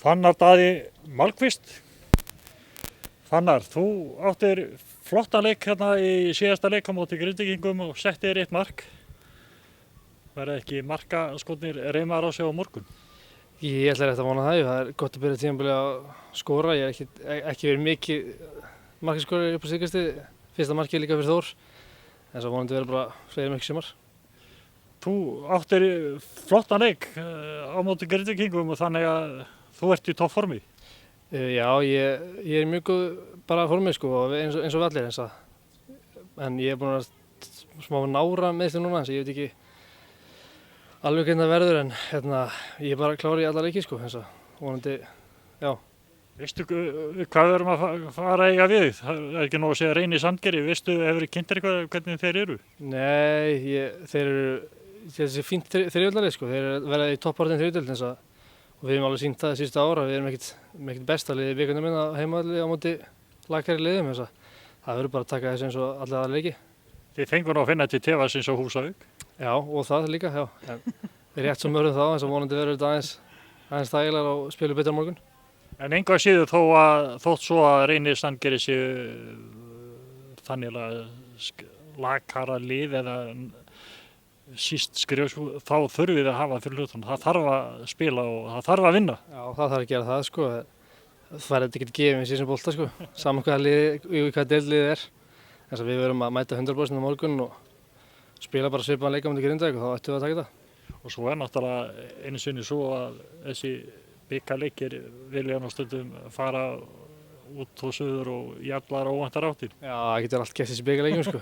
Fannar Daði Malmqvist. Fannar, þú áttir flotta leik hérna í síðasta leik á móti Grindvíkingum og settir 1 mark. Verða ekki markaskotnir reimar á sig á morgun? Ég ætla rétt að vona það. Það er gott að byrja tímabilið að skora. Ég hef ekki verið mikið markaskori upp á síðkastið. Fyrsta markið líka fyrir Þór. En svo vonandi verður bara fleiri mörk í sumar. Þú áttir flottan leik á móti Grindvíkingum og þannig að þú ert í toppformi. Já, ég er mjög góð bara formið sko, eins og við allir. En ég er búinn að smá nára meiðsli núna, þannig að ég veit ekki alveg hvernig það verður, en ég er bara klár í alla leiki sko, eins og vonandi, já. Veistu hvað við erum að fara að eiga við? Það er ekki nóg að segja Reyni Sandgerði, veistu, hefur þið kynnt eitthvað hvernig þeir eru? Nei, þeir eru þessi fínt þriðjöldarlið sko, þeir verða í topppartin þriðjöld og við hefum alveg sýnt það síðustu ára, við erum ekkert besta liðið vikunum minna heimavalli á móti lakari liðum, þess að það verður bara að taka þessu eins og allir aðra leiki. Þið fengur nú að finna til Tefasins á Húsavík? Já, og það líka, já, en við rétt sem mörgum þá, eins og vonandi verður þetta aðeins þægilegar og spilum betur á morgun. En engu að síður þótt svo að Reyni Sandgerði séu þannig að lakara lið eða síst skrifs, þá þurfum við að hafa fyrir hlutunum. Það þarf að spila og það þarf að vinna. Já, það þarf að gera það sko. Það er ekki gefið í síðan bolta sko. Saman hvaða deildlið er. Þess að við verum að mæta 100% á morgun og spila bara svipaðan leik á móti Grindavík og þá ættum við að taka það. Og svo náttúrulega einu sinni svo að þessi bikarleikir vilja nú stundum fara út og suður og í allar óvæntar áttir. Já, það getur allt gert þessi bikarleikum sko.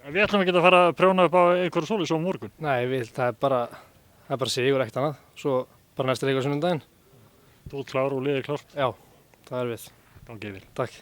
Við ætlum ekki að fara að prjóna upp á einhverju svoleiðis á morgun. Nei, það er bara sigur, ekkert annað. Svo bara næsta leik á sunnudaginn. Þú ert klár og liðið klárt? Já, það er við. Gangi vel. Takk.